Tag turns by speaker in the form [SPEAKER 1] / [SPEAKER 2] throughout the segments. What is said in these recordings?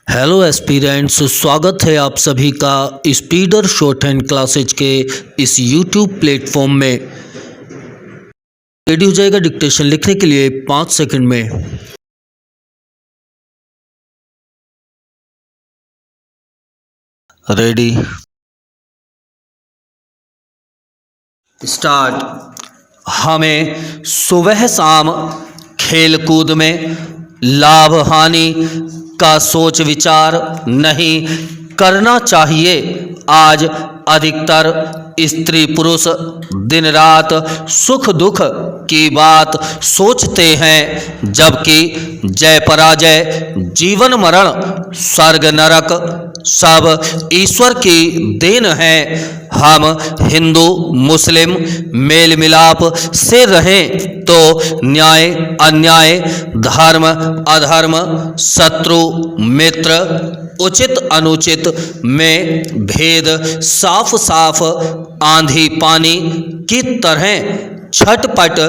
[SPEAKER 1] Hello aspirants, स्वागत है आप सभी का स्पीडर शॉर्ट हैंड क्लासेज के इस यूट्यूब प्लेटफॉर्म में। रेडी हो जाएगा डिक्टेशन लिखने के लिए 5 सेकंड में। Ready, start. हमें सुबह शाम खेल कूद में लाभ हानि का सोच विचार नहीं करना चाहिए। आज अधिकतर स्त्री पुरुष दिन रात सुख दुख की बात सोचते हैं, जबकि जय पराजय, जीवन मरण, स्वर्ग नरक सब ईश्वर की देन है। हम हिंदू मुस्लिम मेल मिलाप से रहें तो न्याय अन्याय, धर्म अधर्म, शत्रु मित्र, उचित अनुचित में भेद साफ साफ आंधी पानी की तरह छटपट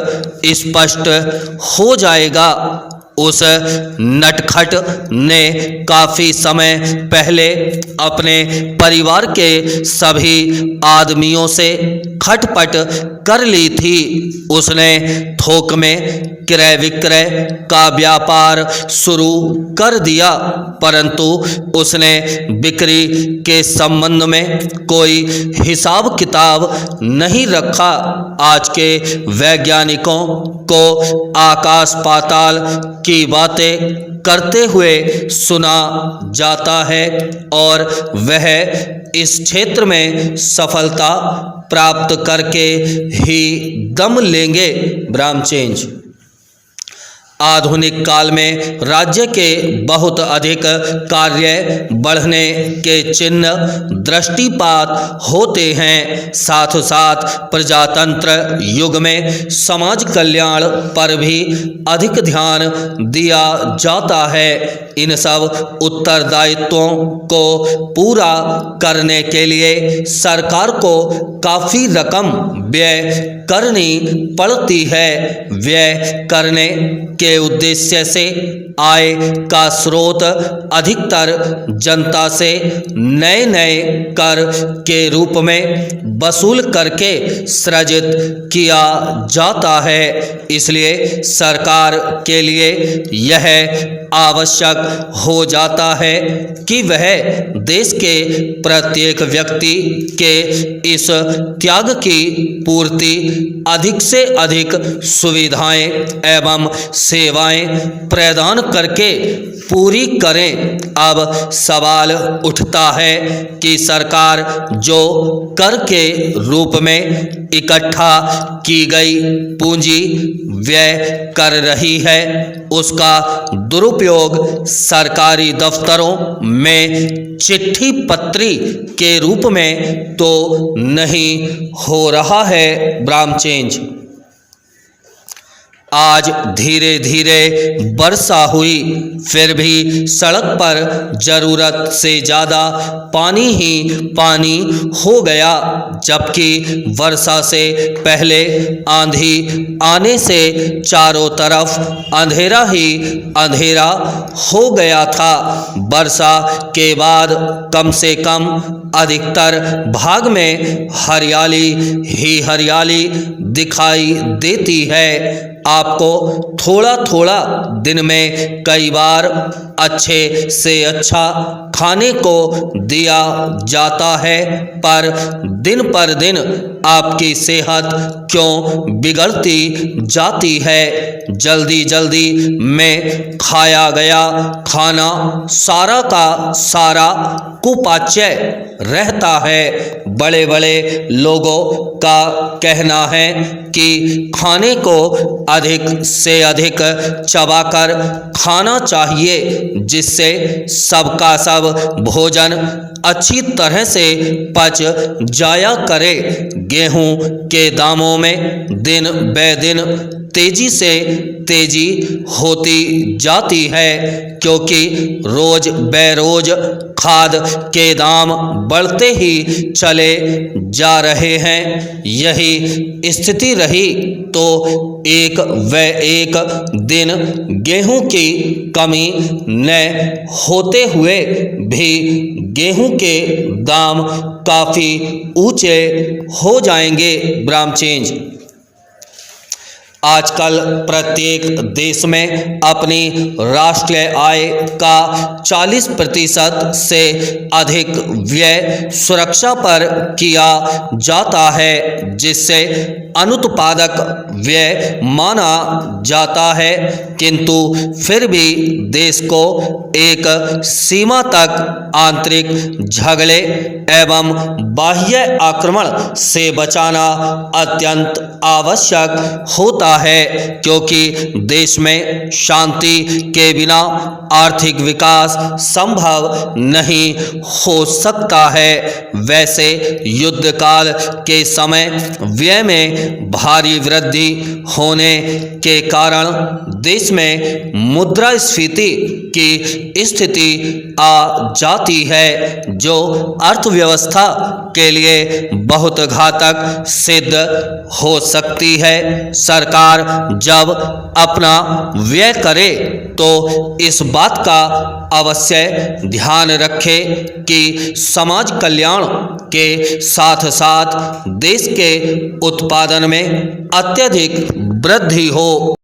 [SPEAKER 1] स्पष्ट हो जाएगा। उस नटखट ने काफी समय पहले अपने परिवार के सभी आदमियों से खटपट कर ली थी। उसने थोक में क्रय विक्रय का व्यापार शुरू कर दिया, परंतु उसने बिक्री के संबंध में कोई हिसाब किताब नहीं रखा। आज के वैज्ञानिकों को आकाश पाताल की बातें करते हुए सुना जाता है और वह इस क्षेत्र में सफलता प्राप्त करके ही दम लेंगे। ब्राह्म चेंज। आधुनिक काल में राज्य के बहुत अधिक कार्य बढ़ने के चिन्ह दृष्टिपात होते हैं। साथ साथ प्रजातंत्र युग में समाज कल्याण पर भी अधिक ध्यान दिया जाता है। इन सब उत्तरदायित्वों को पूरा करने के लिए सरकार को काफ़ी रकम व्यय करनी पड़ती है। व्यय करने के उद्देश्य से आय का स्रोत अधिकतर जनता से नए नए कर के रूप में वसूल करके सृजित किया जाता है। इसलिए सरकार के लिए यह आवश्यक हो जाता है कि वह देश के प्रत्येक व्यक्ति के इस त्याग की पूर्ति अधिक से अधिक सुविधाएं एवं सेवाएं प्रदान करके पूरी करें। अब सवाल उठता है कि सरकार जो कर के रूप में इकट्ठा की गई पूंजी व्यय कर रही है, उसका दुरुपयोग सरकारी दफ्तरों में चिट्ठी पत्री के रूप में तो नहीं हो रहा है। ब्राह्म चेंज। आज धीरे धीरे वर्षा हुई, फिर भी सड़क पर जरूरत से ज़्यादा पानी ही पानी हो गया, जबकि वर्षा से पहले आंधी आने से चारों तरफ अंधेरा ही अंधेरा हो गया था। वर्षा के बाद कम से कम अधिकतर भाग में हरियाली ही हरियाली दिखाई देती है। आपको थोड़ा थोड़ा दिन में कई बार अच्छे से अच्छा खाने को दिया जाता है, पर दिन आपकी सेहत क्यों बिगड़ती जाती है। जल्दी जल्दी में खाया गया खाना सारा का सारा कुपाच्य रहता है। बड़े बड़े लोगों का कहना है कि खाने को अधिक से अधिक चबाकर खाना चाहिए, जिससे सबका सब भोजन अच्छी तरह से पच जाया करे। गेहूं के दामों में दिन ब दिन तेजी से तेजी होती जाती है, क्योंकि रोज बेरोज खाद के दाम बढ़ते ही चले जा रहे हैं। यही स्थिति रही तो एक दिन गेहूं की कमी न होते हुए भी गेहूं के दाम काफ़ी ऊंचे हो जाएंगे। ब्राह्म चेंज। आजकल प्रत्येक देश में अपनी राष्ट्रीय आय का 40% से अधिक व्यय सुरक्षा पर किया जाता है, जिससे अनुत्पादक व्यय माना जाता है। किंतु फिर भी देश को एक सीमा तक आंतरिक झगड़े एवं बाह्य आक्रमण से बचाना अत्यंत आवश्यक होता है, क्योंकि देश में शांति के बिना आर्थिक विकास संभव नहीं हो सकता है। वैसे युद्ध काल के समय व्यय में भारी वृद्धि होने के कारण देश में मुद्रास्फीति की स्थिति आ जाती है, जो अर्थव्यवस्था के लिए बहुत घातक सिद्ध हो सकती है। सरकार जब अपना व्यय करे तो इस बात का अवश्य ध्यान रखे कि समाज कल्याण के साथ साथ देश के उत्पादन में अत्यधिक वृद्धि हो।